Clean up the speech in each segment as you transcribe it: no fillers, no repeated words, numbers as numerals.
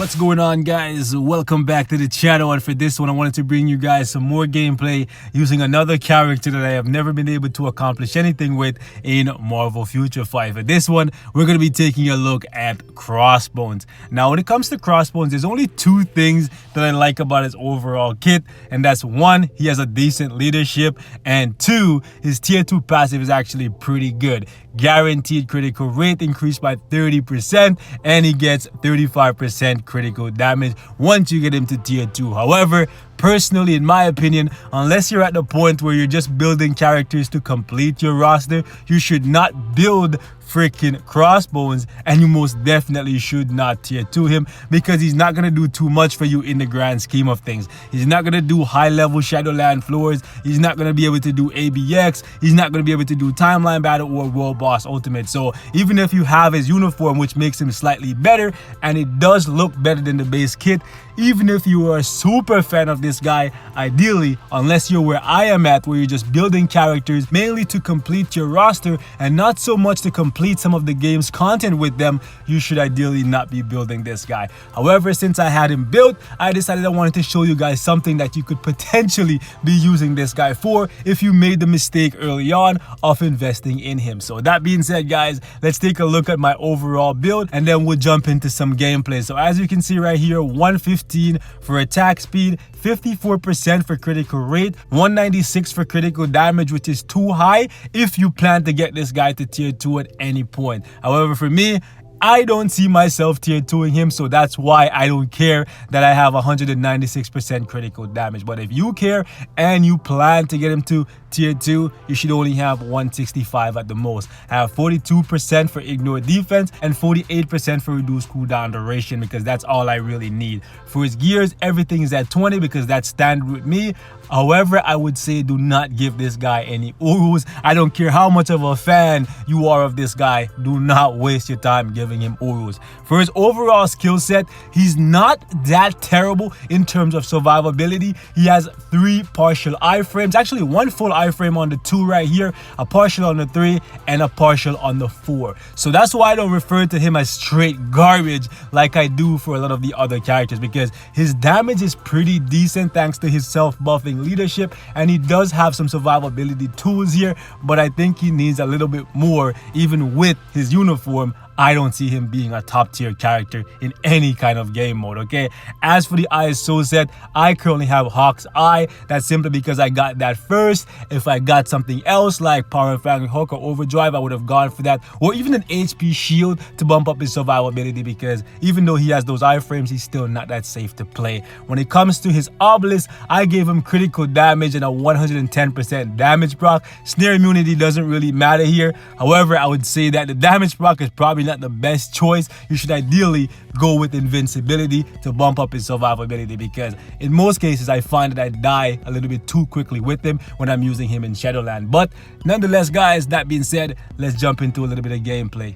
What's going on, guys? Welcome back to the channel, and for this one I wanted to bring you guys some more gameplay using another character that I have never been able to accomplish anything with in Marvel Future Fight. For this one we're going to be taking a look at Crossbones. Now when it comes to Crossbones, there's only two things that I like about his overall kit, and that's one, he has a decent leadership, and two, his tier 2 passive is actually pretty good. Guaranteed critical rate increased by 30%, and he gets 35% critical damage once you get him to tier 2. However, personally, in my opinion, unless you're at the point where you're just building characters to complete your roster, you should not build freaking Crossbones, and you most definitely should not tier 2 him, because he's not going to do too much for you in the grand scheme of things. He's not going to do high level Shadowland floors, he's not going to be able to do ABX, he's not going to be able to do timeline battle or world boss ultimate. So even if you have his uniform, which makes him slightly better and it does look better than the base kit, even if you are a super fan of this guy, ideally, unless you're where I am at, where you're just building characters mainly to complete your roster and not so much to complete some of the game's content with them, you should ideally not be building this guy. However, since I had him built, I decided I wanted to show you guys something that you could potentially be using this guy for if you made the mistake early on of investing in him. So that being said, guys, let's take a look at my overall build and then we'll jump into some gameplay. So as you can see right here, 115 for attack speed, 54% for critical rate, 196 for critical damage, which is too high if you plan to get this guy to tier 2 at any point. However, for me, I don't see myself tier 2ing him, so that's why I don't care that I have 196% critical damage. But if you care and you plan to get him to tier 2, you should only have 165 at the most. I have 42% for ignore defense and 48% for reduce cooldown duration, because that's all I really need. For his gears, everything is at 20 because that's standard with me. However, I would say do not give this guy any Urus. I don't care how much of a fan you are of this guy, do not waste your time giving him Urus. For his overall skill set, he's not that terrible in terms of survivability. He has 3 partial iframes, actually 1 full iframe on the 2 right here, a partial on the 3, and a partial on the 4. So that's why I don't refer to him as straight garbage like I do for a lot of the other characters, because his damage is pretty decent thanks to his self-buffing leadership, and he does have some survivability tools here, but I think he needs a little bit more. Even with his uniform, I don't see him being a top tier character in any kind of game mode, okay? As for the ISO set, I currently have Hawk's Eye. That's simply because I got that first. If I got something else like Power Fang Hook or Overdrive, I would have gone for that, or even an HP shield to bump up his survivability, because even though he has those iframes, he's still not that safe to play. When it comes to his obelisk, I gave him critical damage and a 110% damage proc. Snare immunity doesn't really matter here. However, I would say that the damage proc is probably not the best choice. You should ideally go with invincibility to bump up his survivability, because in most cases I find that I die a little bit too quickly with him when I'm using him in Shadowland. But nonetheless, guys, that being said, let's jump into a little bit of gameplay.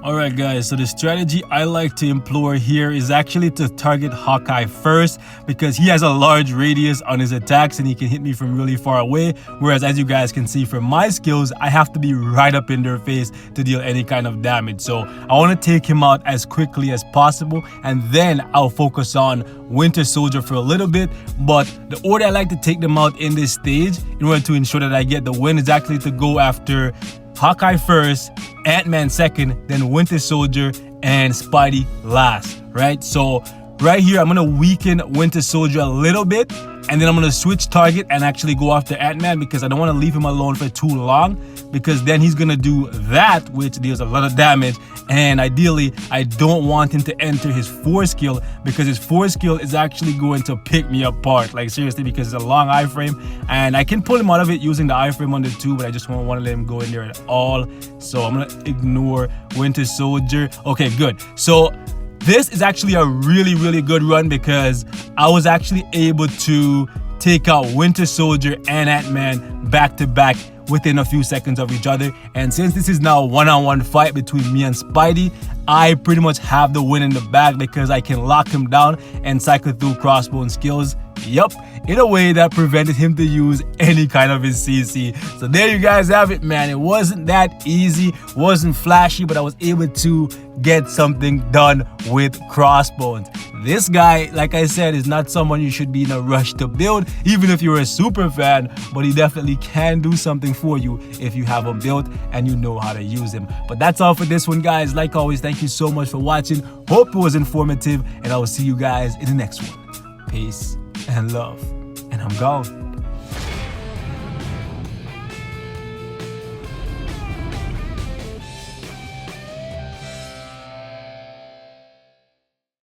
Alright guys, so the strategy I like to employ here is actually to target Hawkeye first, because he has a large radius on his attacks and he can hit me from really far away, whereas as you guys can see from my skills, I have to be right up in their face to deal any kind of damage. So I want to take him out as quickly as possible, and then I'll focus on Winter Soldier for a little bit. But the order I like to take them out in this stage in order to ensure that I get the win is actually to go after Hawkeye first, Ant-Man second, then Winter Soldier, and Spidey last, right? So right here, I'm going to weaken Winter Soldier a little bit, and then I'm going to switch target and actually go after Ant-Man, because I don't want to leave him alone for too long, because then he's going to do that, which deals a lot of damage, and ideally, I don't want him to enter his 4 skill, because his 4 skill is actually going to pick me apart, like seriously, because it's a long iframe, and I can pull him out of it using the iframe on the 2, but I just don't want to let him go in there at all. So I'm going to ignore Winter Soldier. Okay, good. So this is actually a really good run, because I was actually able to take out Winter Soldier and Ant-Man back to back within a few seconds of each other. And since this is now a one-on-one fight between me and Spidey, I pretty much have the win in the bag, because I can lock him down and cycle through Crossbones skills Yup, in a way that prevented him to use any kind of his CC. So there you guys have it, man. It wasn't that easy, wasn't flashy, but I was able to get something done with Crossbones. This guy, like I said, is not someone you should be in a rush to build, even if you're a super fan, but he definitely can do something for you if you have him built and you know how to use him. But that's all for this one, guys. Like always, thank you so much for watching. Hope it was informative, and I will see you guys in the next one. Peace and love, and I'm gone.